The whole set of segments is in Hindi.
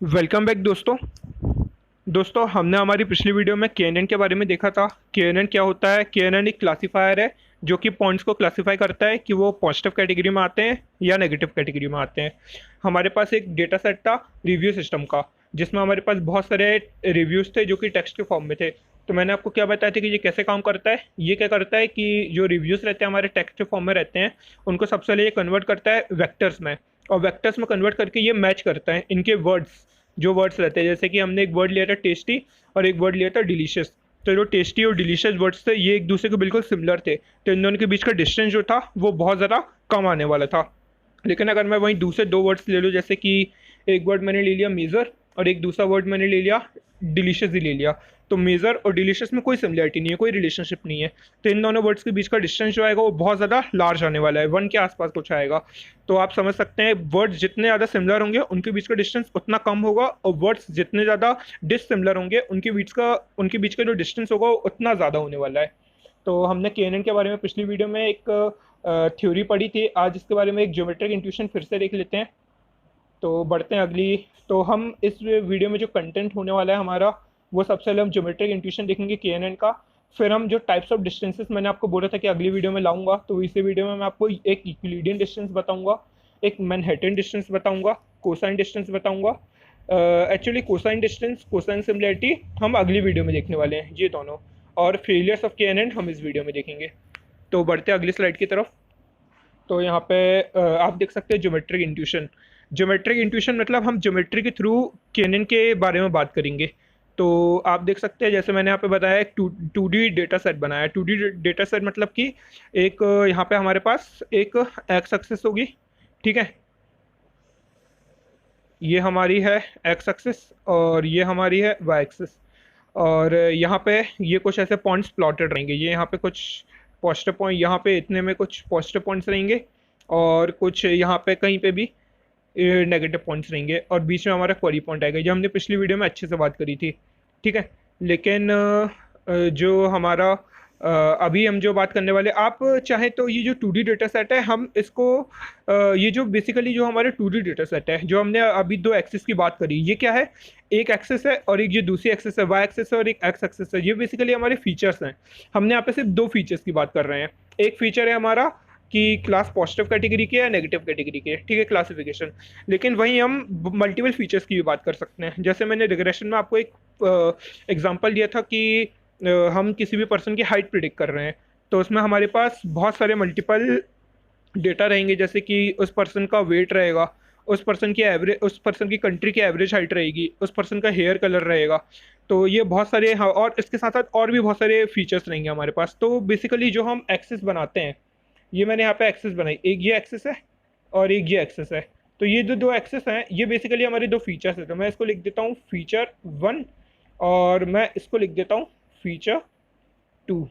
वेलकम बैक दोस्तों। हमने हमारी पिछली वीडियो में केएनएन के बारे में देखा था। केएनएन क्या होता है? केएनएन एक क्लासिफायर है जो कि पॉइंट्स को क्लासिफाई करता है कि वो पॉजिटिव कैटेगरी में आते हैं या नेगेटिव कैटेगरी में आते हैं। हमारे पास एक डेटा सेट था रिव्यू सिस्टम का, जिसमें हमारे पास बहुत सारे रिव्यूज़ थे जो कि टेक्स्ट के फॉर्म में थे। तो मैंने आपको क्या बताया था कि ये कैसे काम करता है। ये क्या करता है कि जो रिव्यूज़ रहते हैं हमारे टेक्स्ट के फॉर्म में रहते हैं, उनको सबसे पहले ये कन्वर्ट करता है वेक्टर्स में, और वेक्टर्स में कन्वर्ट करके ये मैच करता है इनके वर्ड्स, जो वर्ड्स रहते हैं। जैसे कि हमने एक वर्ड लिया था टेस्टी और एक वर्ड लिया था डिलीशियस। तो जो टेस्टी और डिलीशियस वर्ड्स थे ये एक दूसरे के बिल्कुल सिमिलर थे, तो इन दोनों के बीच का डिस्टेंस जो था वो बहुत ज़्यादा कम आने वाला था। लेकिन अगर मैं वहीं दूसरे दो वर्ड्स ले लूँ, जैसे कि एक वर्ड मैंने ले लिया मेज़र और एक दूसरा वर्ड मैंने ले लिया डिलीशियस ही ले लिया, तो मेज़र और डिलीशियस में कोई सिमिलरिटी नहीं है, कोई रिलेशनशिप नहीं है। तो इन दोनों वर्ड्स के बीच का डिस्टेंस जो आएगा वो बहुत ज़्यादा लार्ज आने वाला है, 1 के आसपास कुछ आएगा। तो आप समझ सकते हैं वर्ड्स जितने ज़्यादा सिमिलर होंगे उनके बीच का डिस्टेंस उतना कम होगा, और वर्ड्स जितने ज़्यादा डिसिमिलर होंगे उनके बीच का जो डिस्टेंस होगा वो उतना ज़्यादा होने वाला है। तो हमने केएनएन के बारे में पिछली वीडियो में एक थ्योरी पढ़ी थी। आज इसके बारे में एक ज्योमेट्रिक इंट्यूशन फिर से देख लेते हैं। तो बढ़ते हैं अगली। तो हम इस वीडियो में जो कंटेंट होने वाला है हमारा, वो सबसे पहले हम ज्योमेट्रिक इंट्यूशन देखेंगे केएनएन का। फिर हम जो टाइप्स ऑफ डिस्टेंसेस मैंने आपको बोला था कि अगली वीडियो में लाऊंगा, तो इसी वीडियो में मैं आपको एक यूक्लिडियन डिस्टेंस बताऊंगा, एक मैनहट्टन डिस्टेंस बताऊंगा, कोसाइन डिस्टेंस बताऊंगा। Actually cosine distance, cosine similarity हम अगली वीडियो में देखने वाले हैं ये दोनों, और फेलियर्स ऑफ केएनएन हम इस वीडियो में देखेंगे। तो बढ़ते हैं अगली स्लाइड की तरफ। तो यहाँ पे आप देख सकते हैं ज्योमेट्रिक इंट्यूशन। ज्योमेट्रिक इंट्यूशन मतलब हम ज्योमेट्री के थ्रू केएनएन के बारे में बात करेंगे। तो आप देख सकते हैं, जैसे मैंने यहाँ पे बताया, एक टू डी डेटा सेट बनाया। टू डी डेटा सेट मतलब कि एक यहाँ पे हमारे पास एक एक्स एक्सिस होगी, ठीक है, ये हमारी है एक्स एक्सिस और ये हमारी है वाई एक्सिस। और यहाँ पे ये कुछ ऐसे पॉइंट्स प्लॉटेड रहेंगे, ये यहाँ पे कुछ पॉजिटिव पॉइंट, यहाँ पे इतने में कुछ पॉजिटिव पॉइंट्स रहेंगे और कुछ यहाँ पे कहीं पे भी नेगेटिव पॉइंट्स रहेंगे, और बीच में हमारा क्वेरी पॉइंट आएगा। ये हमने पिछली वीडियो में अच्छे से बात करी थी, ठीक है। लेकिन जो हमारा अभी हम जो बात करने वाले, आप चाहे तो ये जो 2D डेटा सेट है हम इसको ये जो बेसिकली जो हमारे 2D डेटा सेट है, जो हमने अभी दो एक्सिस की बात करी, ये क्या है? एक एक्सिस है और एक ये दूसरी एक्सिस है, वाई एक्सिस है और एक एक्स एक्सिस है। ये बेसिकली हमारे फीचर्स हैं। हमने यहाँ पे सिर्फ दो फीचर्स की बात कर रहे हैं। एक फीचर है हमारा कि क्लास पॉजिटिव कैटेगरी के या नेगेटिव कैटेगरी के, ठीक है, क्लासिफिकेशन। लेकिन वहीं हम मल्टीपल फीचर्स की भी बात कर सकते हैं। जैसे मैंने रिग्रेशन में आपको एक एग्जांपल दिया था कि हम किसी भी पर्सन की हाइट प्रिडिक्ट कर रहे हैं, तो उसमें हमारे पास बहुत सारे मल्टीपल डेटा रहेंगे। जैसे कि उस पर्सन का वेट रहेगा, उस पर्सन की कंट्री की एवरेज हाइट रहेगी, उस पर्सन का हेयर कलर रहेगा। तो ये बहुत सारे, हाँ, और इसके साथ साथ और भी बहुत सारे फीचर्स रहेंगे हमारे पास। तो बेसिकली जो हम एक्सेस बनाते हैं, ये मैंने यहाँ पे एक्सेस बनाई, एक ये एक्सेस है और एक ये एक्सेस है। तो ये जो दो एक्सेस हैं ये बेसिकली हमारे दो फीचर्स हैं। तो मैं इसको लिख देता हूँ फीचर 1 और मैं इसको लिख देता हूँ फीचर 2,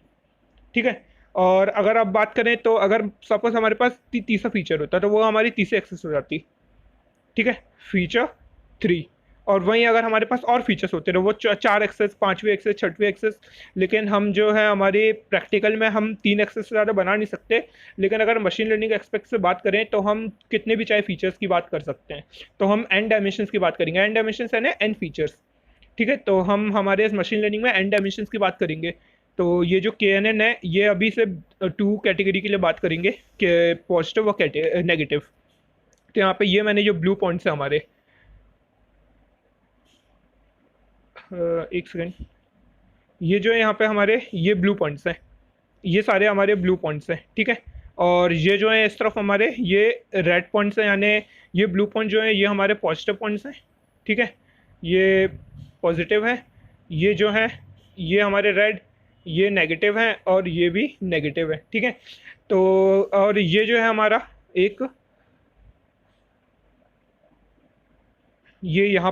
ठीक है। और अगर आप बात करें तो अगर सपोज हमारे पास तीसरा फीचर होता तो वो हमारी तीसरी एक्सेस हो जाती, ठीक है, फीचर 3। और वहीं अगर हमारे पास और फीचर्स होते रहे, वो 4 एक्सेस, 5वीं एक्सेस, 6वीं एक्सेस। लेकिन हम जो है हमारे प्रैक्टिकल में हम 3 एक्सेस से ज़्यादा बना नहीं सकते। लेकिन अगर मशीन लर्निंग एक्सपेक्ट से बात करें तो हम कितने भी चाहे फीचर्स की बात कर सकते हैं। तो हम एन डायमेंशंस की बात करेंगे, एन डायमेंशंस यानी एन फीचर्स, ठीक है। तो हम हमारे इस मशीन लर्निंग में एन डायमेंशंस की बात करेंगे। तो ये जो के एन एन है ये अभी से 2 कैटेगरी के लिए बात करेंगे कि पॉजिटिव और नेगेटिव। तो यहाँ पे ये मैंने जो ब्लू पॉइंट्स है हमारे, एक सेकेंड, ये जो है यहाँ पे हमारे ये ब्लू पॉइंट्स हैं, ये सारे हमारे ब्लू पॉइंट्स हैं, ठीक है। और ये जो है इस तरफ हमारे ये रेड पॉइंट्स हैं, यानी ये ब्लू पॉइंट जो है ये हमारे पॉजिटिव पॉइंट्स हैं, ठीक है, ये पॉजिटिव है। ये जो है ये हमारे रेड, ये नेगेटिव हैं और ये भी नेगेटिव है, ठीक है। तो और ये जो है हमारा एक, ये यहाँ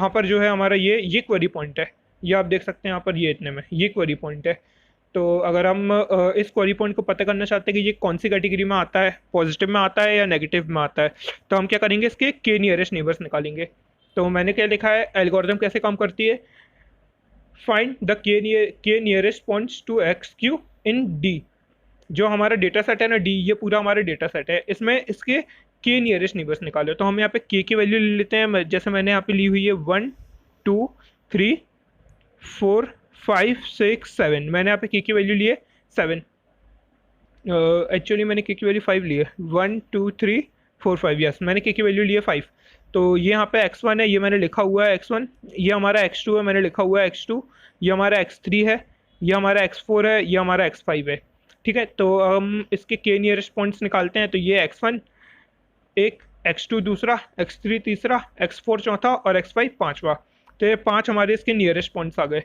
पर जो है हमारा ये क्वेरी पॉइंट है। ये आप देख सकते हैं यहाँ पर, ये इतने में ये क्वेरी पॉइंट है। तो अगर हम इस क्वेरी पॉइंट को पता करना चाहते हैं कि ये कौन सी कैटेगरी में आता है, पॉजिटिव में आता है या नेगेटिव में आता है, तो हम क्या करेंगे, इसके के नियरेस्ट नेबर्स निकालेंगे। तो मैंने क्या लिखा है, एल्गोरिथम कैसे काम करती है, find the k nearest points to x q in d. जो हमारा डेटा सेट है ना डी, ये पूरा हमारा डेटा सेट है, इसमें इसके के नियरेस्ट नेबर्स निकालो। तो हम यहाँ पे के की वैल्यू ले लेते हैं, जैसे मैंने यहाँ पे ली हुई है 1 2 3 4 5 6 7। मैंने यहाँ पे के की वैल्यू ली है 7। एक्चुअली मैंने के की वैल्यू 5 ली है, 1 2 3 4 5। यस, मैंने के की वैल्यू ली है 5। तो ये यहाँ पे x1 है, ये मैंने लिखा हुआ है x1। ये हमारा x2 है, मैंने लिखा हुआ है x2। ये हमारा x3 है, ये हमारा x4 है, ये हमारा x5 है। ठीक है, तो हम इसके के नियरेस्ट पॉइंट्स निकालते हैं। तो ये x1 एक, x2 दूसरा, x3 तीसरा, x4 चौथा और x5 पांचवा। तो ये 5 हमारे इसके नियरेस्ट पॉइंट्स आ गए।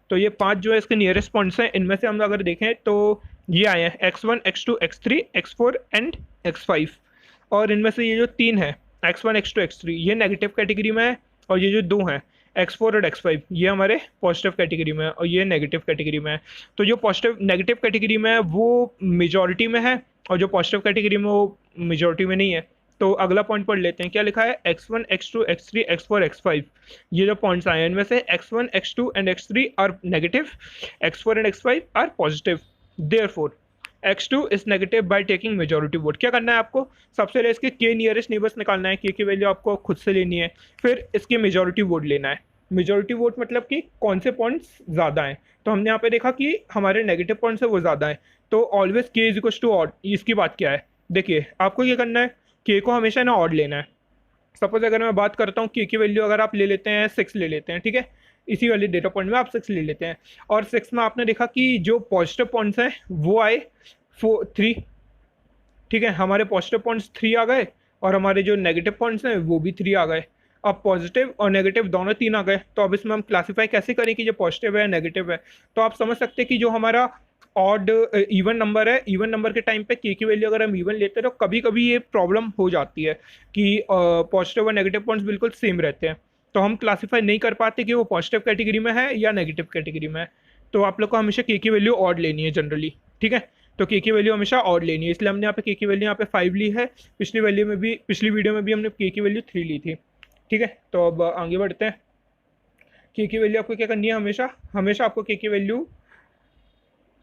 तो ये 5 जो है इसके नियरेस्ट पॉइंट्स हैं, इनमें से हम अगर देखें तो ये आए हैं x1 x2 x3 x4 and x5। और इनमें से ये जो 3 है x1 x2 x3 ये नेगेटिव कैटेगरी में है, और ये जो 2 हैं x4 और x5 ये हमारे पॉजिटिव कैटेगरी में है, और ये नेगेटिव कैटेगरी में है। तो जो पॉजिटिव नेगेटिव कैटेगरी में है वो मेजॉरिटी में है, और जो पॉजिटिव कैटेगरी में वो मेजॉरिटी में नहीं है। तो अगला पॉइंट पढ़ लेते हैं, क्या लिखा है x1 x2 x3 x4 x5। ये जो पॉइंट्स आए हैं इनमें से x1 x2 and x3 are negative, x4 and x5 are positive. Therefore x2 is negative by taking majority vote. क्या करना है आपको, सबसे पहले इसके के नियरेस्ट नेबर्स निकालना है, के की वैल्यू आपको खुद से लेनी है, फिर इसके मेजॉरिटी वोट लेना है। मेजॉरिटी वोट मतलब कि कौन से पॉइंट्स ज़्यादा हैं। तो हमने यहाँ पे देखा कि हमारे नेगेटिव पॉइंट्स है वो ज़्यादा है, तो ऑलवेज के इज इक्वल टू ऑड। इसकी बात क्या है, देखिए आपको क्या करना है, के को हमेशा ना ऑड लेना है। सपोज अगर मैं बात करता हूँ के की वैल्यू अगर आप ले लेते हैं 6 ले लेते हैं, ठीक है, इसी वाले डेटा पॉइंट में आप 6 ले लेते हैं, और 6 में आपने देखा कि जो पॉजिटिव पॉइंट्स हैं वो आए 3। ठीक है, हमारे पॉजिटिव पॉइंट्स 3 आ गए, और हमारे जो नेगेटिव पॉइंट्स हैं वो भी 3 आ गए। अब पॉजिटिव और नेगेटिव दोनों 3 आ गए, तो अब इसमें हम क्लासीफाई कैसे करें कि जो पॉजिटिव है नेगेटिव है। तो आप समझ सकते हैं कि जो हमारा ऑड इवन नंबर है, इवन नंबर के टाइम पे के की वैल्यू अगर हम इवन लेते हैं तो कभी कभी ये प्रॉब्लम हो जाती है कि पॉजिटिव और नेगेटिव पॉइंट्स बिल्कुल सेम रहते हैं, तो हम क्लासीफाई नहीं कर पाते कि वो पॉजिटिव कैटेगरी में है या नेगेटिव कैटेगरी में है। तो आप लोग को हमेशा के की वैल्यू ऑड लेनी है जनरली। ठीक है, तो के की वैल्यू हमेशा ऑड लेनी है, इसलिए हमने यहाँ पे के की वैल्यू यहाँ पे 5 ली है। पिछली वीडियो में भी हमने के की वैल्यू 3 ली थी। ठीक है, तो अब आगे बढ़ते हैं। के की वैल्यू आपको क्या करनी है, हमेशा हमेशा आपको के की वैल्यू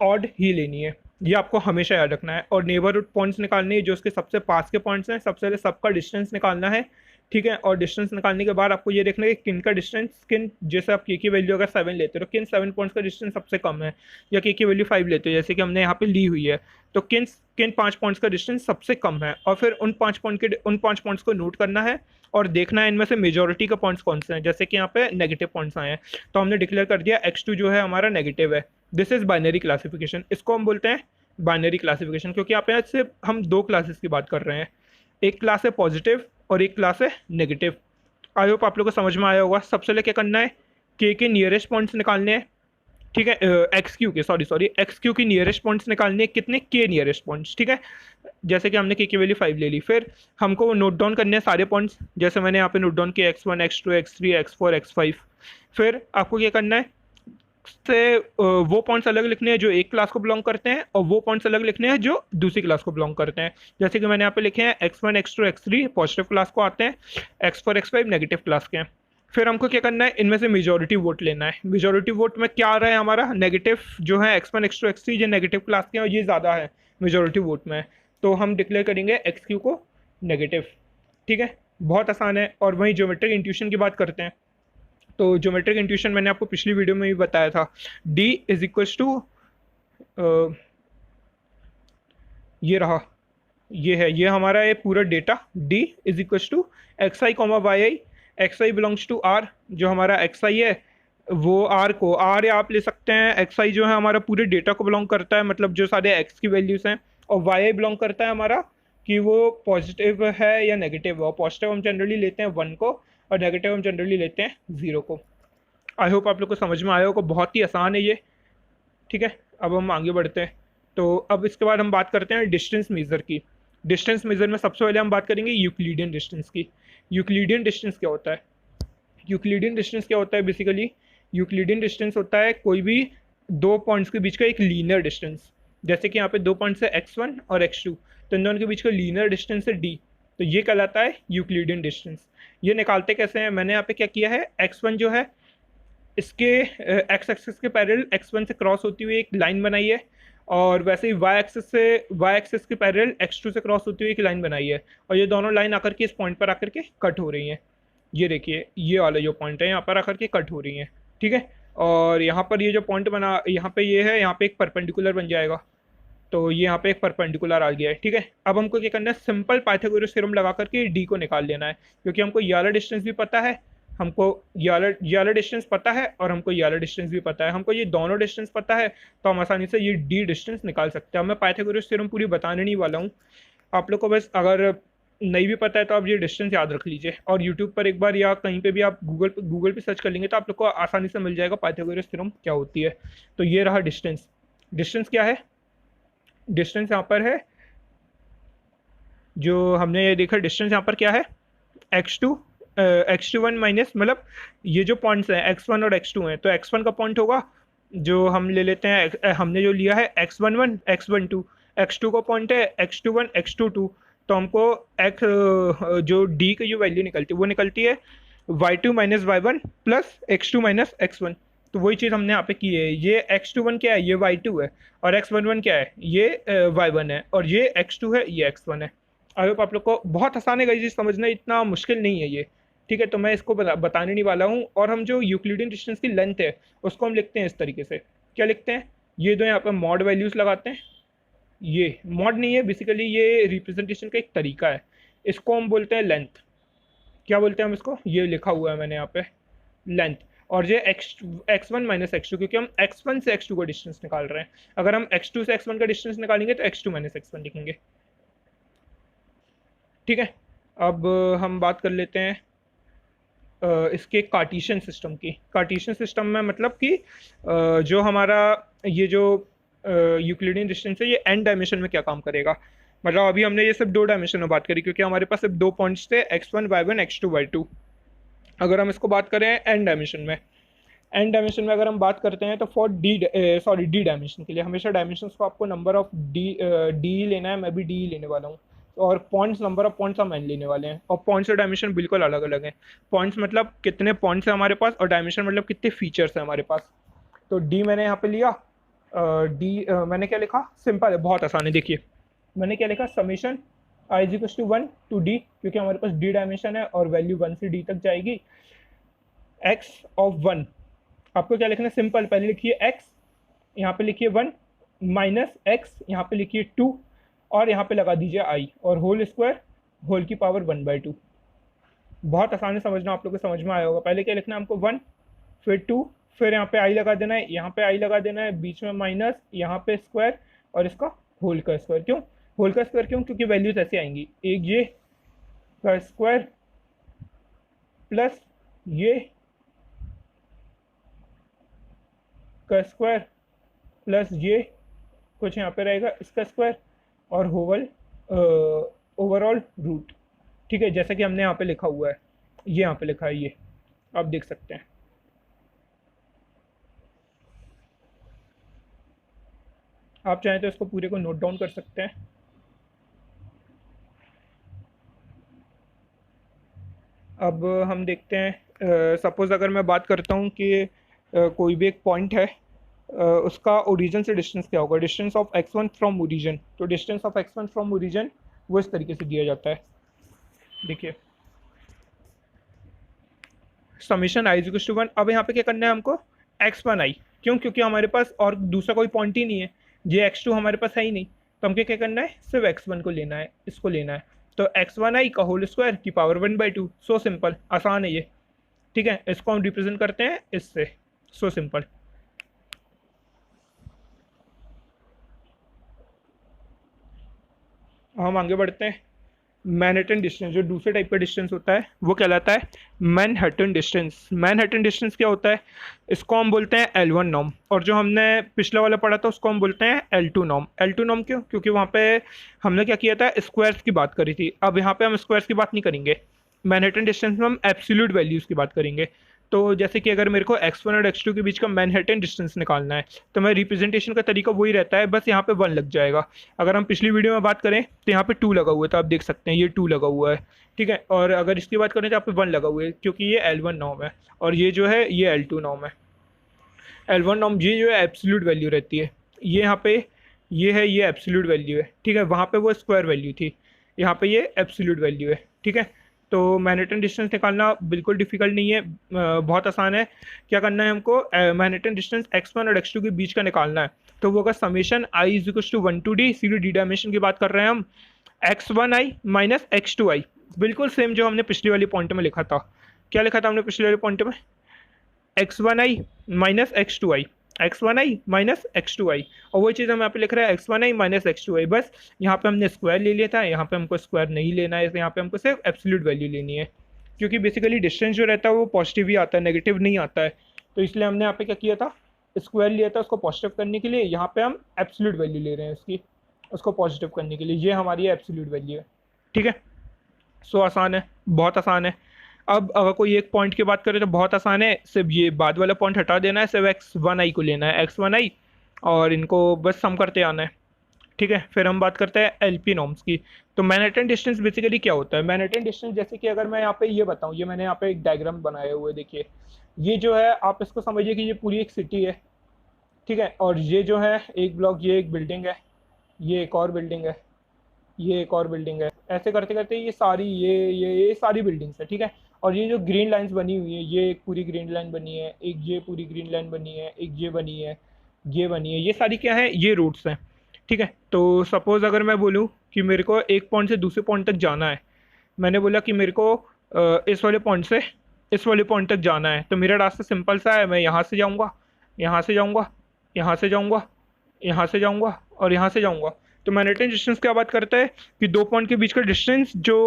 ऑड ही लेनी है, ये आपको हमेशा याद रखना है। और नेबरहुड पॉइंट्स निकालने हैं, जो उसके सबसे पास के पॉइंट्स हैं, सबसे पहले सबका डिस्टेंस निकालना है। ठीक है, और डिस्टेंस निकालने के बाद आपको ये देखना है कि किन का डिस्टेंस किन, जैसे आप के की वैल्यू अगर 7 लेते हो तो किन 7 पॉइंट्स का डिस्टेंस सबसे कम है, या के की वैल्यू 5 लेते हो जैसे कि हमने यहाँ पे ली हुई है, तो किन किन 5 पॉइंट्स का डिस्टेंस सबसे कम है, और फिर उन 5 पॉइंट्स को नोट करना है और देखना है इनमें से मेजॉरिटी का पॉइंट्स कौन से हैं। जैसे कि यहाँ पे नेगेटिव पॉइंट्स आए हैं, तो हमने डिक्लेयर कर दिया x2 जो है हमारा नेगेटिव है। दिस इज बाइनरी क्लासिफिकेशन, इसको हम बोलते हैं बाइनरी क्लासिफिकेशन, क्योंकि यहाँ पे से हम 2 क्लासेस की बात कर रहे हैं, एक क्लास है पॉजिटिव और एक क्लास है नेगेटिव। आई होप आप लोग को समझ में आया होगा। सबसे पहले क्या करना है, के नियरेस्ट पॉइंट्स निकालने हैं। ठीक है, एक्स क्यू के एक्स क्यू की नियरेस्ट पॉइंट्स निकालने हैं, कितने के नियरेस्ट पॉइंट्स। ठीक है, जैसे कि हमने के की वैल्यू 5 ले ली, फिर हमको वो नोट डाउन करने हैं सारे पॉइंट्स, जैसे मैंने यहाँ पे नोट डाउन किया x1 x2 x3 x4 x5। फिर आपको क्या करना है, से वो पॉइंट्स अलग लिखने हैं जो एक क्लास को बिलोंग करते हैं, और वो पॉइंट्स अलग लिखने हैं जो दूसरी क्लास को बिलोंग करते हैं। जैसे कि मैंने यहाँ पे लिखे हैं x1 x2 x3 positive class को आते हैं, x4 x5 नेगेटिव क्लास के हैं। फिर हमको क्या करना है, इनमें से मेजॉरिटी वोट लेना है। मेजॉरिटी वोट में क्या आ रहा है, हमारा नेगेटिव जो है x1 x2 x3 ये नेगेटिव क्लास के हैं और ये ज़्यादा है मेजॉरिटी वोट में, तो हम डिक्लेयर करेंगे एक्स क्यू को नेगेटिव। ठीक है, बहुत आसान है। और वहीं ज्योमेट्रिक इंट्यूशन की बात करते हैं, तो ज्योमेट्रिक इंट्यूशन मैंने आपको पिछली वीडियो में भी बताया था, d इज इक्वल्स टू ये रहा, ये है, ये हमारा ये पूरा data d is equals to x i comma y i. X i belongs to r, जो हमारा एक्स आई है वो r को r या आप ले सकते हैं, एक्स आई जो है हमारा पूरे डेटा को बिलोंग करता है, मतलब जो सारे x की वैल्यूज़ हैं, और वाई आई बिलोंग करता है हमारा कि वो पॉजिटिव है या नेगेटिव है। पॉजिटिव हम जनरली लेते हैं 1 को, और नेगेटिव हम जनरली लेते हैं 0 को। आई होप आप लोग को समझ में आया होगा, बहुत ही आसान है ये। ठीक है, अब हम आगे बढ़ते हैं। तो अब इसके बाद हम बात करते हैं डिस्टेंस मेज़र की। डिस्टेंस मेज़र में सबसे पहले हम बात करेंगे यूक्लिडियन डिस्टेंस की। यूक्लिडियन डिस्टेंस क्या होता है, यूक्लिडियन डिस्टेंस क्या होता है, बेसिकली यूक्लिडियन डिस्टेंस होता है कोई भी 2 पॉइंट्स के बीच का एक लीनियर डिस्टेंस। जैसे कि यहाँ पे 2 पॉइंट्स है x1 और x2, तो इन दोनों के बीच का लीनियर डिस्टेंस है d, तो ये कहलाता है यूक्लिडियन डिस्टेंस। ये निकालते कैसे हैं, मैंने यहाँ पे क्या किया है, x1 जो है इसके x एक्सिस के पैरेलल x1 से क्रॉस होती हुई एक लाइन बनाई है, और वैसे ही वाई एक्सिस के पैरेलल x2 से क्रॉस होती हुई एक लाइन बनाई है, और ये दोनों लाइन आकर के इस पॉइंट पर आकर के कट हो रही हैं। ये देखिए ये वाला जो पॉइंट है यहाँ पर आकर के कट हो रही हैं, ठीक है। और यहाँ पर ये जो पॉइंट बना यहाँ पे ये है, यहाँ पे एक परपेंडिकुलर बन जाएगा, तो ये यहाँ पे एक परपेंडिकुलर आ गया है, ठीक है। अब हमको क्या करना है, सिंपल पाइथागोरस थ्योरम लगा करके डी को निकाल लेना है, क्योंकि हमको ये वाला डिस्टेंस भी पता है, हमको ये वाला डिस्टेंस पता है, और हमको ये वाला डिस्टेंस भी पता है, हमको ये दोनों डिस्टेंस पता है, तो हम आसानी से ये डी डिस्टेंस निकाल सकते हैं। अब मैं पाइथागोरस थ्योरम पूरी बताने नहीं वाला हूँ, आप लोग को बस अगर नहीं भी पता है तो आप ये डिस्टेंस याद रख लीजिए, और यूट्यूब पर एक बार या कहीं पे भी आप गूगल पे सर्च कर लेंगे तो आप लोग को आसानी से मिल जाएगा पाइथागोरस थ्योरम क्या होती है। तो ये रहा डिस्टेंस। डिस्टेंस क्या है, डिस्टेंस यहाँ पर है, जो हमने ये देखा डिस्टेंस यहाँ पर क्या है, x2 1 माइनस, मतलब ये जो पॉइंट्स हैं x1 और x2 हैं, तो x1 का पॉइंट होगा जो हम ले लेते हैं, हमने जो लिया है x11 x12, x2 का पॉइंट है x21 x22, तो हमको x जो d की जो वैल्यू निकलती है वो निकलती है y2 minus y1 plus x2 minus x1। तो वही चीज़ हमने यहाँ पे की है, ये x21 क्या है, ये y2 है, और x11 क्या है, ये y1 है, और ये x2 है, ये x1 है। आई होप आप लोग को बहुत आसान है गाइस, ये समझना इतना मुश्किल नहीं है ये, ठीक है। तो मैं इसको बताने नहीं वाला हूँ। और हम जो यूक्लिडियन डिस्टेंस की लेंथ है उसको हम लिखते हैं इस तरीके से, क्या लिखते हैं, ये दो यहाँ पर मॉड वैल्यूज लगाते हैं, ये मॉड नहीं है बेसिकली, ये रिप्रेजेंटेशन का एक तरीका है, इसको हम बोलते हैं लेंथ। क्या बोलते हैं हम इसको, ये लिखा हुआ है मैंने यहाँ पे लेंथ। और ये x1 माइनस x2, क्योंकि हम x1 से x2 का डिस्टेंस निकाल रहे हैं, अगर हम x2 से x1 का डिस्टेंस निकालेंगे तो x2 माइनस x1 लिखेंगे, ठीक है। अब हम बात कर लेते हैं इसके कार्टेशियन सिस्टम की। कार्टेशियन सिस्टम में मतलब कि जो हमारा ये जो यूक्लिडियन डिस्टेंस है ये n डायमेंशन में क्या काम करेगा। मतलब अभी हमने ये सिर्फ 2 डायमेंशन में बात करी, क्योंकि हमारे पास सिर्फ 2 पॉइंट्स थे x1 y1 x2 y2। अगर हम इसको बात करें n डायमेंशन में, n डायमेंशन में अगर हम बात करते हैं तो फॉर डी डायमेंशन के लिए हमेशा डायमेंशंस को आपको नंबर ऑफ डी लेना है, मैं भी डी लेने वाला हूँ, और पॉइंट्स नंबर ऑफ पॉइंट्स हम एन लेने वाले हैं, और पॉइंट्स और डायमेंशन बिल्कुल अलग अलग हैं। पॉइंट्स मतलब कितने पॉइंट्स हैं हमारे पास, और डायमेंशन मतलब कितने फीचर्स हैं हमारे पास। तो डी मैंने यहाँ पे लिया, मैंने क्या लिखा, सिंपल है, बहुत आसान है, देखिए मैंने क्या लिखा, summation i is equals to 1 to d, क्योंकि हमारे पास डी डायमेंशन है और वैल्यू 1 से डी तक जाएगी, एक्स ऑफ 1। आपको क्या लिखना है, सिंपल, पहले लिखिए x, यहाँ पे लिखिए 1 माइनस x, यहाँ पे लिखिए 2, और यहाँ पे लगा दीजिए i, और होल स्क्वायर होल की पावर 1/2। बहुत आसान है समझना, आप लोग को समझ में आया होगा। पहले क्या लिखना है हमको, 1 फिर 2, फिर यहाँ पे i लगा देना है, यहाँ पे i लगा देना है, बीच में माइनस, यहाँ पे स्क्वायर, और इसका होल का स्क्वायर। क्यों होल का स्क्वायर, क्यों, क्योंकि वैल्यूज ऐसे आएंगी, एक ये का स्क्वायर प्लस ये का स्क्वायर प्लस ये कुछ यहाँ पे रहेगा इसका स्क्वायर, और होल ओवरऑल रूट, ठीक है, जैसा कि हमने यहाँ पे लिखा हुआ है, ये यहाँ पे लिखा है, ये आप देख सकते हैं। आप चाहें तो इसको पूरे को नोट डाउन कर सकते हैं। अब हम देखते हैं, सपोज़ अगर मैं बात करता हूँ कि कोई भी एक पॉइंट है, उसका ओरिजिन से डिस्टेंस क्या होगा, distance of x1 from origin. तो distance of x1 from origin वो इस तरीके से दिया जाता है, देखिए समीशन आई इक्वल्स टू 1। अब यहाँ पे क्या करना है हमको, x1 i, क्यों, क्योंकि हमारे पास और दूसरा कोई पॉइंट ही नहीं है, ये x2 हमारे पास है ही नहीं, तो हमको क्या करना है, सिर्फ x1 को लेना है, इसको लेना है। तो x1 i का होल स्क्वायर की पावर 1/2, सो सिंपल, आसान है ये, ठीक है। इसको हम रिप्रेजेंट करते हैं इससे, सो सिंपल। हम आगे बढ़ते हैं। मैनहट्टन डिस्टेंस, जो दूसरे टाइप का डिस्टेंस होता है वो कहलाता है मैनहट्टन डिस्टेंस। मैनहट्टन डिस्टेंस क्या होता है, इसको हम बोलते हैं L1 नॉर्म, और जो हमने पिछला वाला पढ़ा था उसको हम बोलते हैं L2 नॉर्म। L2 नॉर्म क्यों, क्योंकि वहाँ पे हमने क्या किया था, स्क्वायर्स की बात करी थी। अब यहाँ पे हम स्क्वायर्स की बात नहीं करेंगे, मैनहट्टन डिस्टेंस में हम एब्सोल्यूट वैल्यूज़ की बात करेंगे। तो जैसे कि अगर मेरे को x1 और x2 के बीच का मैनहट्टन डिस्टेंस निकालना है, तो मैं रिप्रेजेंटेशन का तरीका वही रहता है, बस यहाँ पे 1 लग जाएगा। अगर हम पिछली वीडियो में बात करें तो यहाँ पे 2 लगा हुआ है, तो आप देख सकते हैं ये 2 लगा हुआ है, ठीक है। और अगर इसकी बात करें तो यहाँ पे 1 लगा हुआ है, क्योंकि ये L1 नॉर्म है, और ये जो है ये L2 नॉर्म है। L1 नॉर्म ये जो है एब्सोल्यूट वैल्यू रहती है, ये यहाँ पे ये है, ये एब्सोल्यूट वैल्यू है, ठीक है। वहाँ पे वो स्क्वायर वैल्यू थी, यहाँ पे ये एब्सोल्यूट वैल्यू है, ठीक है। तो मैनहट्टन डिस्टेंस निकालना बिल्कुल डिफिकल्ट नहीं है, बहुत आसान है। क्या करना है हमको, मैनहट्टन डिस्टेंस x1 और x2 के बीच का निकालना है। तो वो अगर summation i is equal to 1 to d, सीधी डी डायमेंशन की बात कर रहे हैं हम, x1i माइनस x2i, बिल्कुल सेम जो हमने पिछली वाली पॉइंट में लिखा था। क्या लिखा था हमने पिछले वाले पॉइंट में, x1i minus x2i, x1i minus x2i, और वही चीज़ हम यहाँ पे लिख रहे हैं x1i माइनस x2i। बस यहाँ पे हमने स्क्वायर ले लिया था, यहाँ पे हमको स्क्वायर नहीं लेना है, यहाँ पे हमको सिर्फ एब्सोल्यूट वैल्यू लेनी है, क्योंकि बेसिकली डिस्टेंस जो रहता है वो पॉजिटिव ही आता है, नेगेटिव नहीं आता है। तो इसलिए हमने यहाँ पे क्या किया था, स्क्वायर लिया था उसको पॉजिटिव करने के लिए, यहाँ पे हम एब्सोल्यूट वैल्यू ले रहे हैं उसकी, उसको पॉजिटिव करने के लिए। ये हमारी एब्सोल्यूट वैल्यू है, ठीक है। सो आसान है, बहुत आसान है। अब अगर कोई एक पॉइंट की बात करें तो बहुत आसान है, सिर्फ ये बाद वाला पॉइंट हटा देना है, सिर्फ x1i को लेना है, x1i, और इनको बस सम करते आना है, ठीक है। फिर हम बात करते हैं एलपी नॉर्म्स की। तो मैनहट्टन डिस्टेंस बेसिकली क्या होता है, मैनहट्टन डिस्टेंस जैसे कि अगर मैं यहाँ पे ये बताऊँ, ये मैंने यहाँ पे एक डायग्राम बनाया हुआ है, देखिए ये जो है आप इसको समझिए कि ये पूरी एक सिटी है, ठीक है। और ये जो है एक ब्लॉक, ये एक बिल्डिंग है, ये एक और बिल्डिंग है, ये एक और बिल्डिंग है, ऐसे करते करते ये सारी ये सारी बिल्डिंग्स है, ठीक है। और ये जो ग्रीन लाइंस बनी हुई है, ये एक पूरी ग्रीन लाइन बनी है, एक ये पूरी ग्रीन लाइन बनी है, एक ये बनी है, ये बनी है, ये सारी क्या है, ये रूट्स हैं, ठीक है। तो सपोज़ अगर मैं बोलूँ कि मेरे को एक पॉइंट से दूसरे पॉइंट तक जाना है, मैंने बोला कि मेरे को इस वाले पॉइंट से इस वाले पॉइंट तक जाना है, तो मेरा रास्ता सिंपल सा है, मैं यहाँ से जाऊँगा, यहाँ से जाऊँगा, यहाँ से जाऊँगा, यहाँ से जाऊँगा और यहाँ से जाऊँगा। तो मैनहट्टन डिस्टेंस क्या बात करता है कि दो पॉइंट के बीच का डिस्टेंस जो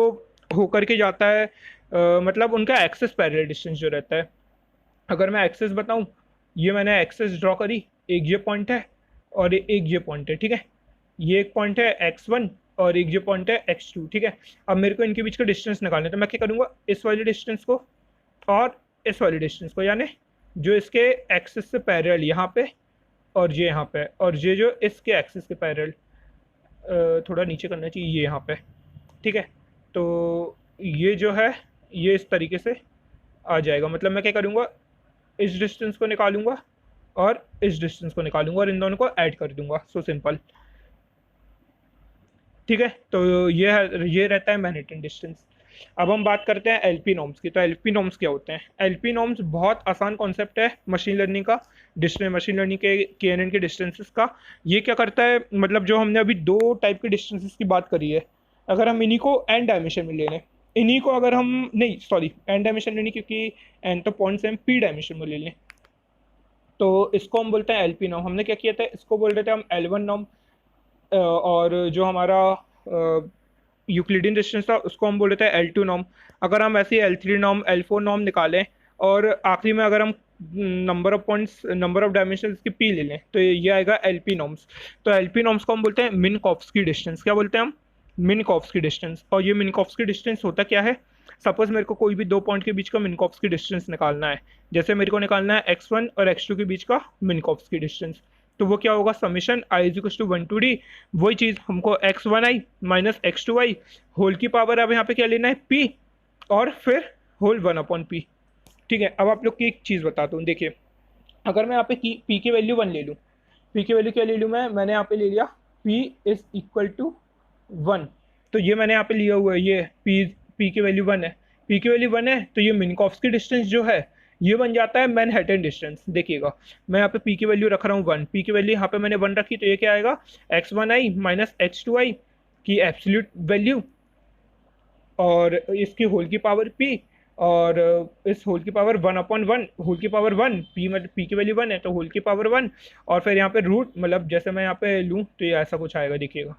होकर के जाता है, मतलब उनका एक्सेस पैरेलल डिस्टेंस जो रहता है। अगर मैं एक्सेस बताऊं, ये मैंने एक्सेस ड्रॉ करी, एक ये पॉइंट है और एक ये पॉइंट है, ठीक है। ये एक पॉइंट है x1 और एक ये पॉइंट है x2, ठीक है। अब मेरे को इनके बीच का डिस्टेंस निकालना है, तो मैं क्या करूँगा, इस वाले डिस्टेंस को और इस वाले डिस्टेंस को, यानी जो इसके एक्सेस से पैरेलल यहाँ पे और ये यहाँ पे, और ये जो इसके एक्सेस के पैरेलल, थोड़ा नीचे करना चाहिए, ये यहाँ पे, ठीक है। तो ये जो है ये इस तरीके से आ जाएगा, मतलब मैं क्या करूँगा, इस डिस्टेंस को निकालूंगा और इस डिस्टेंस को निकालूंगा और इन दोनों को ऐड कर दूंगा, सो सिंपल, ठीक है। तो ये रहता है मैनहट्टन डिस्टेंस। अब हम बात करते हैं एलपी नॉर्म्स की। तो एलपी नॉर्म्स क्या होते हैं, एलपी नॉर्म्स बहुत आसान कॉन्सेप्ट है मशीन लर्निंग का, डिस्टेंस मशीन लर्निंग के केएनएन के डिस्टेंसेस का। ये क्या करता है, मतलब जो हमने अभी दो टाइप के डिस्टेंसेस की बात करी है, अगर हम इन्हीं को एन डायमेंशन में ले लें, इन्हीं को अगर हम नहीं सॉरी एन डायमेंशन में नहीं, क्योंकि एन तो पॉइंट्स हम पी डायमेंशन में ले लें, तो इसको हम बोलते हैं एलपी नॉर्म। हमने क्या किया था, इसको बोल रहे थे हम एल वन नॉर्म, और जो हमारा यूक्लिडियन डिस्टेंस था उसको हम बोल रहे थे L2 नॉर्म। अगर हम ऐसे L3 नॉर्म, L4 नॉर्म निकालें और आखिरी में अगर हम number of points, number of dimension की पी ले लें, तो ये आएगा एलपी नॉर्म्स। तो एलपी नॉर्म्स को हम बोलते हैं मिन्कोव्स्की डिस्टेंस। क्या बोलते हैं हम, मिन्कोव्स्की डिस्टेंस। और ये मिन्कोव्स्की डिस्टेंस होता क्या है, सपोज मेरे को कोई भी दो पॉइंट के बीच का मिन्कोव्स्की डिस्टेंस निकालना है, जैसे मेरे को निकालना है x1 और x2 के बीच का मिन्कोव्स्की डिस्टेंस, तो वो क्या होगा, summation i is equal to 1 to d, वही चीज़ हमको x1i माइनस x2i होल की पावर, अब यहाँ पे क्या लेना है p, और फिर होल 1/p, ठीक है। अब आप लोग की एक चीज़ बताता हूँ, देखिए अगर मैं यहाँ पे p की वैल्यू 1 ले लूँ, p की वैल्यू क्या ले लूँ मैंने यहाँ पे ले लिया p इज इक्वल टू 1, तो ये मैंने यहाँ पे लिया हुआ है, ये p की वैल्यू 1 है, p की वैल्यू 1 है, तो ये मिन्कोव्स्की डिस्टेंस जो है ये बन जाता है मैनहट्टन डिस्टेंस। देखिएगा मैं यहाँ पे p की वैल्यू रख रहा हूँ 1, p की वैल्यू यहाँ पे मैंने 1 रखी, तो ये क्या आएगा, x1i माइनस x2i की एब्सोल्यूट वैल्यू और इसकी होल की पावर p, और इस होल की पावर 1/1, होल की पावर 1, p मतलब p की वैल्यू 1 है तो होल की पावर 1, और फिर यहाँ पे रूट, मतलब जैसे मैं यहाँ पे लूँ तो ये ऐसा कुछ आएगा, देखिएगा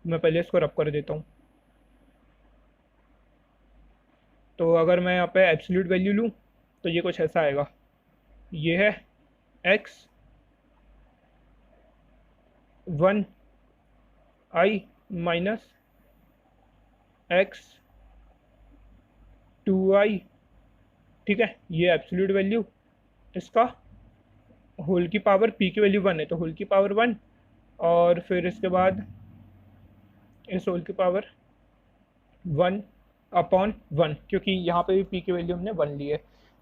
मैं पहले इसको रब कर देता हूँ। तो अगर मैं यहाँ पे एब्सोल्यूट वैल्यू लूँ तो ये कुछ ऐसा आएगा, ये है x1i माइनस x2i, ठीक है। ये एब्सोल्यूट वैल्यू, इसका होल की पावर p की वैल्यू 1 है तो होल की पावर 1, और फिर इसके बाद इस होल की पावर 1/1, क्योंकि यहाँ पे भी p की वैल्यू हमने 1 ली है।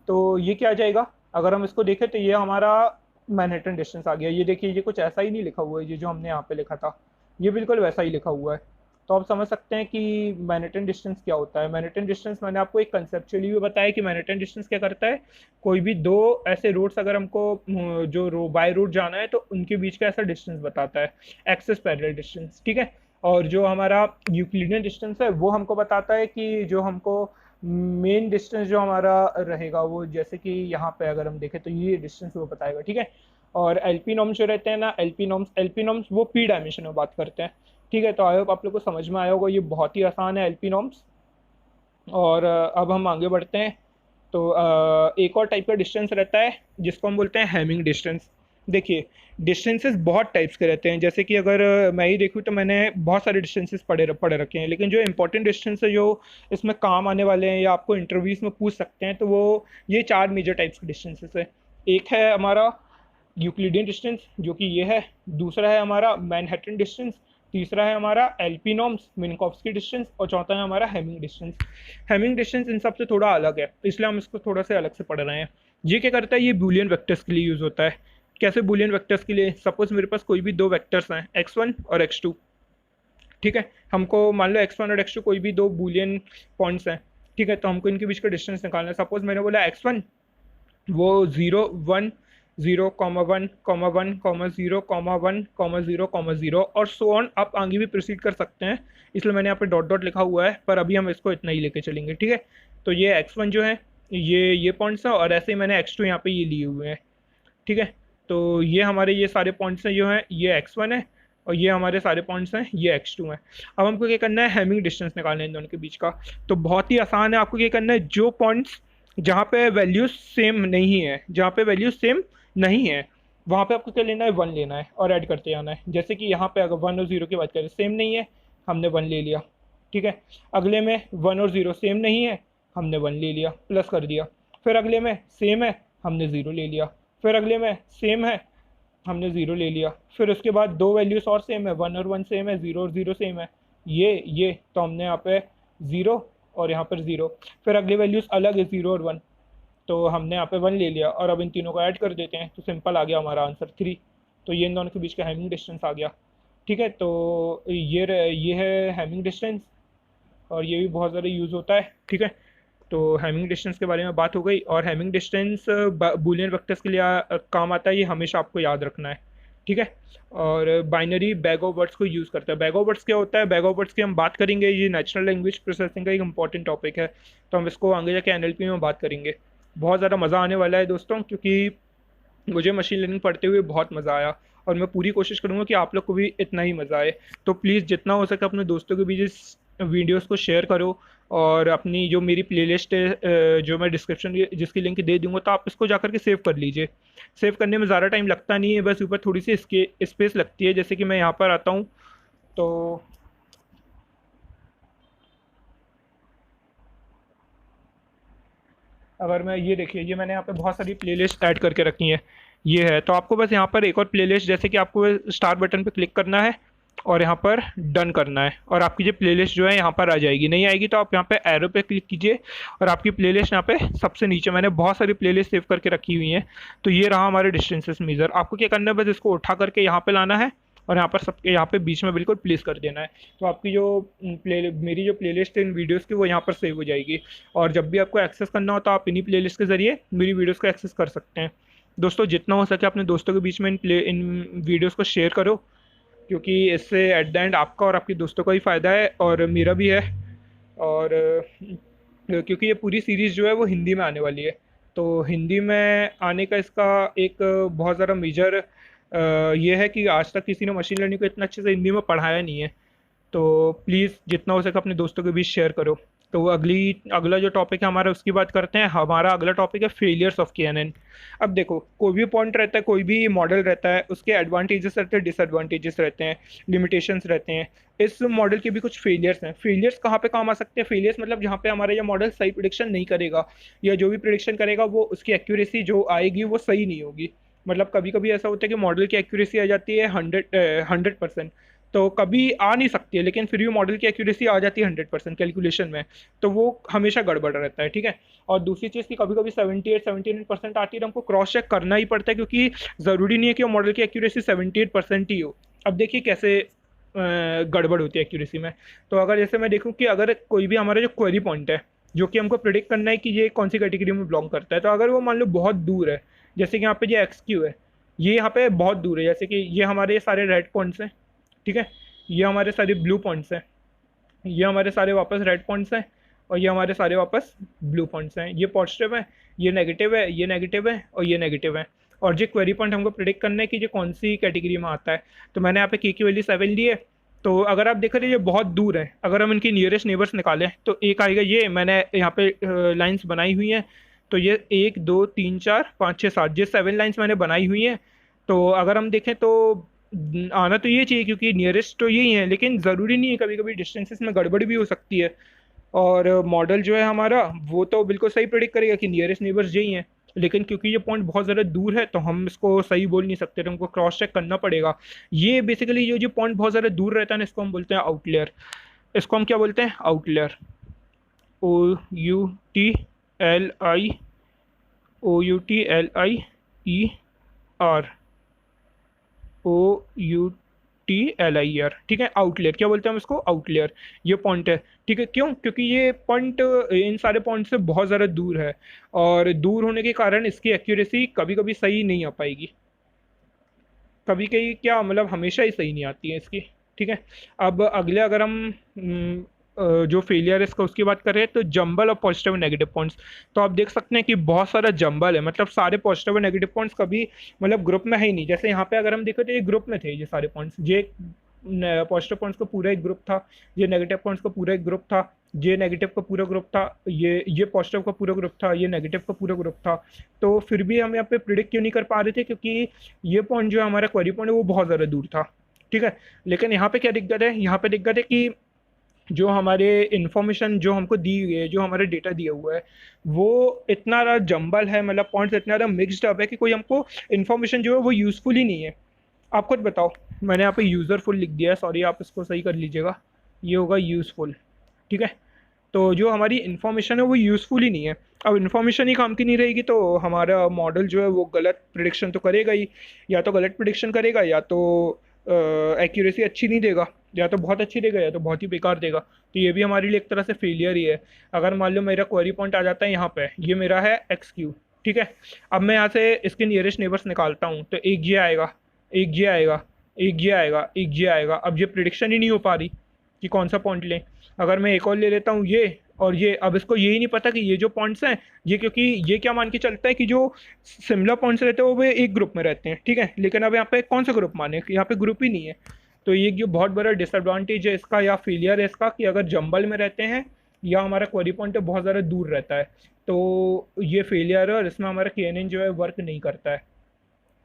तो ये क्या आ जाएगा, अगर हम इसको देखें तो ये हमारा मैनहट्टन डिस्टेंस आ गया। ये देखिए, ये कुछ ऐसा ही नहीं लिखा हुआ है, ये जो हमने यहाँ पे लिखा था, ये बिल्कुल वैसा ही लिखा हुआ है। तो आप समझ सकते हैं कि मैनहट्टन डिस्टेंस क्या होता है। मैनहट्टन डिस्टेंस मैंने आपको एक कंसेप्चुअली भी बताया कि मैनहट्टन डिस्टेंस क्या करता है। कोई भी दो ऐसे रूट्स अगर हमको जो बाय रूट जाना है तो उनके बीच का ऐसा डिस्टेंस बताता है, एक्सिस पैरेलल डिस्टेंस, ठीक है। और जो हमारा यूक्लिडियन डिस्टेंस है वो हमको बताता है कि जो हमको मेन डिस्टेंस जो हमारा रहेगा वो, जैसे कि यहाँ पे अगर हम देखें तो ये डिस्टेंस वो बताएगा, ठीक है। और एलपी नॉर्म्स जो रहते हैं ना, एलपी नॉर्म्स वो पी डायमेंशन में बात करते हैं, ठीक है। तो आई होप आप लोग को समझ में आया होगा, ये बहुत ही आसान है एलपी नॉर्म्स। और अब हम आगे बढ़ते हैं। तो एक और टाइप का डिस्टेंस रहता है जिसको हम बोलते हैं हैमिंग डिस्टेंस। देखिए, डिस्टेंसेस बहुत टाइप्स के रहते हैं, जैसे कि अगर मैं ही देखूँ तो मैंने बहुत सारे डिस्टेंसेस पढ़े रखे हैं, लेकिन जो इंपॉर्टेंट डिस्टेंस है जो इसमें काम आने वाले हैं या आपको इंटरव्यूज में पूछ सकते हैं, तो वो ये 4 मेजर टाइप्स के डिस्टेंसेस है। एक है हमारा यूक्लिडियन डिस्टेंस जो कि ये है, दूसरा है हमारा मैनहट्टन डिस्टेंस, तीसरा है हमारा एलपी नॉर्म्स मिन्कोव्स्की डिस्टेंस, और चौथा है हमारा Hamming distance. Hamming distance in सब से थोड़ा अलग है, इसलिए हम इसको थोड़ा सा अलग से पढ़ रहे हैं। ये क्या करता है, ये बूलियन वेक्टर्स के लिए यूज़ होता है। कैसे बूलियन वेक्टर्स के लिए? सपोज मेरे पास कोई भी दो वेक्टर्स हैं, x1 और x2, ठीक है। हमको मान लो x1 और x2 कोई भी दो बूलियन पॉइंट्स हैं, ठीक है। तो हमको इनके बीच का डिस्टेंस निकालना है। सपोज मैंने बोला x1 वो 0 1 0 1 1 0 0 और सो ऑन, आप आगे भी प्रोसीड कर सकते हैं, इसलिए मैंने यहाँ पे डॉट डॉट लिखा हुआ है, पर अभी हम इसको इतना ही लेके चलेंगे, ठीक है। तो ये x1 जो है ये पॉइंट्स है, और ऐसे ही मैंने x2 यहाँ पे ये लिए हुए हैं, ठीक है। तो ये हमारे ये सारे पॉइंट्स हैं जो हैं, ये x1 है, और ये हमारे सारे पॉइंट्स हैं, ये x2 हैं। अब हमको क्या करना है, हैमिंग डिस्टेंस निकालना है इन दोनों के बीच का। तो बहुत ही आसान है, आपको क्या करना है, जो पॉइंट्स जहाँ पे वैल्यूज सेम नहीं है, जहाँ पे वैल्यूज सेम नहीं है, वहाँ पे आपको क्या लेना है, 1 लेना है और ऐड करते जाना है। जैसे कि यहाँ पे अगर 1 और 0 की बात करें, सेम नहीं है, हमने 1 ले लिया, ठीक है। अगले में 1 और 0 सेम नहीं है, हमने 1 ले लिया, प्लस कर दिया। फिर अगले में सेम है, हमने 0 ले लिया। फिर अगले में सेम है, हमने 0 ले लिया। फिर उसके बाद दो वैल्यूज और सेम है, 1 और 1 सेम है, 0 और 0 सेम है, ये तो हमने यहाँ पे 0 और यहाँ पर 0। फिर अगली वैल्यूज अलग है, 0 और 1, तो हमने यहाँ पे 1 ले लिया, और अब इन तीनों को ऐड कर देते हैं, तो सिंपल आ गया हमारा आंसर 3। तो ये इन दोनों के बीच का हैमिंग डिस्टेंस आ गया, ठीक है। तो ये है हैमिंग डिस्टेंस, और ये भी बहुत ज़्यादा यूज़ होता है, ठीक है। तो हैमिंग डिस्टेंस के बारे में बात हो गई, और हैमिंग डिस्टेंस बूलियन वेक्टर्स के लिए काम आता है, ये हमेशा आपको याद रखना है, ठीक है। और बाइनरी बैग ऑफ वर्ड्स को यूज़ करता है। बैग ऑफ वर्ड्स क्या होता है? बैग ऑफ वर्ड्स की हम बात करेंगे, ये नेचुरल लैंग्वेज प्रोसेसिंग का एक इंपॉर्टेंट टॉपिक है, तो हम इसको आगे जाके एनएलपी में बात करेंगे। बहुत ज़्यादा मज़ा आने वाला है दोस्तों, क्योंकि मुझे मशीन लर्निंग पढ़ते हुए बहुत मज़ा आया, और मैं पूरी कोशिश करूँगा कि आप लोग को भी इतना ही मज़ा आए। तो प्लीज़ जितना हो सके अपने दोस्तों के बीच इस वीडियोस को शेयर करो, और अपनी जो मेरी प्लेलिस्ट है जो मैं डिस्क्रिप्शन जिसकी लिंक दे दूँगा, तो आप इसको जा कर के सेव कर लीजिए। सेव करने में ज़्यादा टाइम लगता नहीं है, बस ऊपर थोड़ी सी इसके स्पेस लगती है। जैसे कि मैं यहाँ पर आता हूँ, तो अगर मैं ये देखिए, ये मैंने यहाँ पे बहुत सारी प्लेलिस्ट ऐड करके रखी है, ये है। तो आपको बस यहाँ पर एक और प्लेलिस्ट, जैसे कि आपको स्टार बटन पे क्लिक करना है और यहाँ पर डन करना है, और आपकी जो प्लेलिस्ट जो है यहाँ पर आ जाएगी। नहीं आएगी तो आप यहाँ पे एरो पे क्लिक कीजिए, और आपकी प्लेलिस्ट यहाँ पे सबसे नीचे, मैंने बहुत सारी प्लेलिस्ट सेव करके रखी हुई हैं। तो ये रहा हमारे डिस्टेंसेस मेजर। आपको क्या करना है, बस इसको उठा करके यहाँ पे लाना है, और यहाँ पर सबके यहाँ पे बीच में बिल्कुल प्लेस कर देना है। तो आपकी जो मेरी जो प्लेलिस्ट है इन वीडियोस की, वो यहाँ पर सेव हो जाएगी, और जब भी आपको एक्सेस करना हो तो आप इन्हीं प्लेलिस्ट के ज़रिए मेरी वीडियोस को एक्सेस कर सकते हैं। दोस्तों, जितना हो सके अपने दोस्तों के बीच में इन वीडियोस को शेयर करो, क्योंकि इससे एट द एंड आपका और आपके दोस्तों का ही फ़ायदा है, और मेरा भी है। और क्योंकि ये पूरी सीरीज़ जो है वो हिंदी में आने वाली है, तो हिंदी में आने का इसका एक बहुत ज़्यादा मेजर ये है कि आज तक किसी ने मशीन लर्निंग को इतना अच्छे से हिंदी में पढ़ाया नहीं है। तो प्लीज़ जितना हो सके अपने दोस्तों के बीच शेयर करो। तो अगला जो टॉपिक है हमारा, उसकी बात करते हैं। हमारा अगला टॉपिक है फेलियर्स ऑफ KNN। अब देखो, कोई भी पॉइंट रहता है, कोई भी मॉडल रहता है, उसके एडवांटेजेस रहते हैं, डिसएडवांटेजेस रहते हैं, लिमिटेशंस रहते हैं। इस मॉडल के भी कुछ फेलियर्स हैं। फेलियर्स कहाँ पे काम आ सकते हैं? फेलियर्स मतलब जहाँ पे हमारा ये मॉडल सही प्रिडिक्शन नहीं करेगा, या जो भी प्रिडिक्शन करेगा वो उसकी एक्यूरेसी जो आएगी वो सही नहीं होगी। मतलब कभी कभी ऐसा होता है कि मॉडल की एक्यूरेसी आ जाती है 100%, तो कभी आ नहीं सकती है, लेकिन फिर भी मॉडल की एक्यूरेसी आ जाती है 100% कैलकुलेशन में, तो वो हमेशा गड़बड़ रहता है, ठीक है। और दूसरी चीज़ कि कभी कभी 78-79% आती है तो हमको क्रॉस चेक करना ही पड़ता है, क्योंकि ज़रूरी नहीं है कि वो मॉडल की एक्यूरेसी 78% ही हो। अब देखिए कैसे गड़बड़ होती है एक्यूरेसी में। तो अगर जैसे मैं देखूँ कि अगर कोई भी हमारा जो क्वेरी पॉइंट है, जो कि हमको प्रिडिक्ट करना है कि ये कौन सी कैटेगरी में बिलोंग करता है, तो अगर वो मान लो बहुत दूर है, जैसे कि यहाँ पे जो एक्स क्यू है, ये यहाँ पे बहुत दूर है, जैसे कि ये हमारे सारे रेड पॉइंट्स हैं, ठीक है, ये हमारे सारे ब्लू पॉइंट्स हैं, ये हमारे सारे वापस रेड पॉइंट्स हैं, और ये हमारे सारे वापस ब्लू पॉइंट्स हैं। ये पॉजिटिव है, ये नेगेटिव है, ये नेगेटिव है, और ये नेगेटिव है। और जो क्वेरी पॉइंट हमको प्रिडिक्ट करना है कि ये कौन सी कैटेगरी में आता है, तो मैंने यहाँ पे की वैल्यू 7 ली है। तो अगर आप देख रहे हैं ये बहुत दूर है, अगर हम इनकी नियरेस्ट नेबर्स निकालें तो एक आएगा, ये मैंने यहाँ पे लाइन्स बनाई हुई हैं, तो ये 1 2 3 4 5 6 7, ये 7 लाइन्स मैंने बनाई हुई हैं। तो अगर हम देखें तो आना तो ये चाहिए, क्योंकि नियरेस्ट तो यही है, लेकिन ज़रूरी नहीं है, कभी कभी डिस्टेंसेस में गड़बड़ी भी हो सकती है। और मॉडल जो है हमारा वो तो बिल्कुल सही प्रेडिक्ट करेगा कि नियरेस्ट नेबर्स यही हैं, लेकिन क्योंकि ये पॉइंट बहुत ज़्यादा दूर है तो हम इसको सही बोल नहीं सकते, तो हमको क्रॉस चेक करना पड़ेगा। ये बेसिकली जो जो पॉइंट बहुत ज़्यादा दूर रहता है ना, इसको हम बोलते हैं आउटलेयर। इसको हम क्या बोलते हैं? आउटलेयर। OUTLI, OUTLIER, OUTLIER, ठीक है, आउटलेयर क्या बोलते हैं हम इसको? आउटलेयर। ये पॉइंट है, ठीक है। क्यों? क्योंकि ये पॉइंट इन सारे पॉइंट से बहुत ज़्यादा दूर है, और दूर होने के कारण इसकी एक्यूरेसी कभी कभी सही नहीं आ पाएगी, कभी कभी क्या मतलब हमेशा ही सही नहीं आती है इसकी, ठीक है। अब अगले अगर हम जो फेलियर है इसका उसकी बात करें, तो जंबल और पॉजिटिव और नेगेटिव पॉइंट्स। तो आप देख सकते हैं कि बहुत सारा जंबल है, मतलब सारे पॉजिटिव और नेगेटिव पॉइंट्स कभी मतलब ग्रुप में है ही नहीं। जैसे यहाँ पे अगर हम देखें तो ये ग्रुप में थे, ये सारे पॉइंट्स, ये पॉजिटिव पॉइंट्स का पूरा एक ग्रुप था, ये नेगेटिव पॉइंट्स का पूरा एक ग्रुप था, ये नेगेटिव का पूरा ग्रुप था, ये पॉजिटिव का पूरा ग्रुप था, ये नेगेटिव का पूरा ग्रुप था। तो फिर भी हम यहाँ पे प्रिडिक्ट क्यों नहीं कर पा रहे थे? क्योंकि ये पॉइंट जो है हमारा क्वेरी पॉइंट है वो बहुत ज़्यादा दूर था, ठीक है। लेकिन यहाँ पे क्या दिक्कत है? यहाँ पे दिक्कत है कि जो हमारे इन्फॉर्मेशन जो हमको दी हुई है, जो हमारे डेटा दिया हुआ है, वो इतना ज़्यादा जंबल है, मतलब पॉइंट्स इतना ज़्यादा मिक्सड अप है कि कोई हमको इन्फॉर्मेशन जो है वो यूज़फुल ही नहीं है। आप खुद बताओ, मैंने यहाँ पे यूज़रफुल लिख दिया है, सॉरी आप इसको सही कर लीजिएगा, ये होगा यूज़फुल, ठीक है। तो जो हमारी इन्फॉर्मेशन है वो यूज़फुल ही नहीं है। अब इन्फॉर्मेशन ही काम की नहीं रहेगी तो हमारा मॉडल जो है वो गलत प्रिडिक्शन तो करेगा ही, या तो गलत प्रिडिक्शन करेगा, या तो एक्यूरेसी अच्छी नहीं देगा, या तो बहुत अच्छी देगा, या तो बहुत ही बेकार देगा। तो ये भी हमारे लिए एक तरह से फेलियर ही है। अगर मान लो मेरा क्वेरी पॉइंट आ जाता है यहाँ पे, ये मेरा है एक्स क्यू, ठीक है। अब मैं यहाँ से इसके नियरेस्ट नेबर्स निकालता हूँ, तो एक ये आएगा, एक ये आएगा, एक ये आएगा, एक ये आएगा। अब ये प्रिडिक्शन ही नहीं हो पा रही कि कौन सा पॉइंट लें। अगर मैं एक और ले लेता हूँ ये और ये, अब इसको यही नहीं पता कि ये जो पॉइंट्स हैं ये, क्योंकि ये क्या मान के चलता है कि जो सिमिलर पॉइंट्स रहते हैं वो एक ग्रुप में रहते हैं, ठीक है। लेकिन अब यहाँ पे कौन सा ग्रुप माने? यहाँ पे ग्रुप ही नहीं है। तो ये जो बहुत बड़ा डिसएडवांटेज है इसका, या फेलियर है इसका, कि अगर जंबल में रहते हैं या हमारा क्वेरी पॉइंट बहुत ज़्यादा दूर रहता है, तो ये फेलियर है, और इसमें हमारा KNN जो है वर्क नहीं करता है।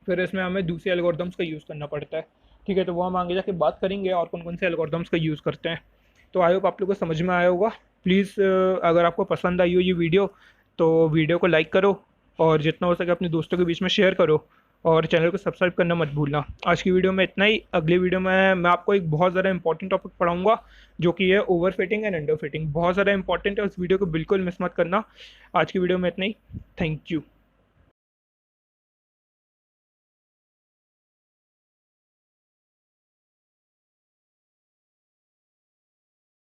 फिर इसमें हमें दूसरे एल्गोरिदम्स का यूज़ करना पड़ता है, ठीक है। तो वो हम आगे जाके बात करेंगे और कौन कौन से एल्गोरिदम्स का यूज़ करते हैं। तो आई होप आप लोगों को समझ में आया होगा। प्लीज़ अगर आपको पसंद आई हो ये वीडियो, तो वीडियो को लाइक करो, और जितना हो सके अपने दोस्तों के बीच में शेयर करो, और चैनल को सब्सक्राइब करना मत भूलना। आज की वीडियो में इतना ही। अगली वीडियो में मैं आपको एक बहुत ज़्यादा इंपॉर्टेंट टॉपिक पढ़ाऊंगा, जो कि है over fitting and under fitting. बहुत ज़्यादा इंपॉर्टेंट है, उस वीडियो को बिल्कुल मिस मत करना। आज की वीडियो में इतना ही। Thank you.